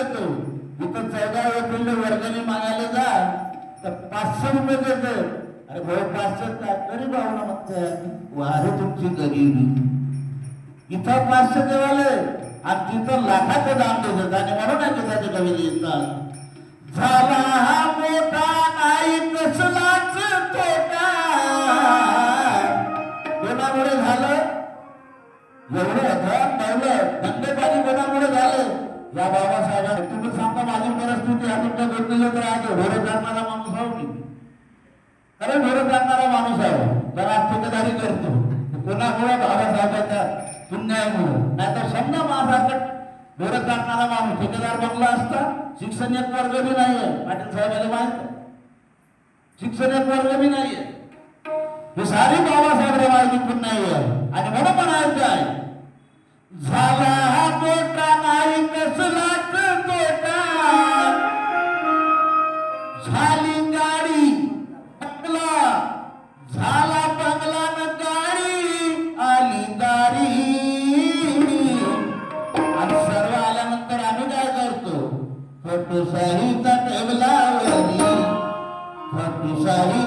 देतो. इथं 14 एप्रिल वर्गणी मागायला जा तर 500 रुपये देतो. अरे भाऊ 500 तरी भावना म्हणते वारे तुमची गरिबी. इथं 500 देवाले आणि तिथं लाखाचं दाम देतात आणि म्हणून आहे त्याचे कवी लिहितात. झाला हा मोठा नाही कसलाच तोटा. कोणामुळे झालं एवढं धन पाहिलं धंदे पाणी कोणामुळे झालं या बाबासाहेबांनी. तुम्ही सांगा माझी परिस्थिती हा तुमच्या गोष्टीला तर आहे घोरं जाणणारा माणूस आहो मी. अरे घोरं जाणणारा माणूस आहो तर आज ठेकेदारी करतो कोणामुळे बाबासाहेबांच्या पुण्यामुळे. नाही तर समजा माझ्याकडे घोरं जाणणारा माणूस ठेकेदार बनला असता. शिक्षण एक वर्ग बी नाहीये पाटील साहेबांना माहित. शिक्षण एक वर्ग बी नाहीये. हे सारी बाबासाहेब माहिती पण नाहीये आणि म्हणून म्हणायचं आहे झाला हा मोठा नाही कसलाच तोटा. झाली गाडी बंगला झाला बंगला न गाडी आली दारी. आणि सर्व आल्यानंतर आम्ही काय करतो फोटोशाहीचा टेबलावरी फोटोशाही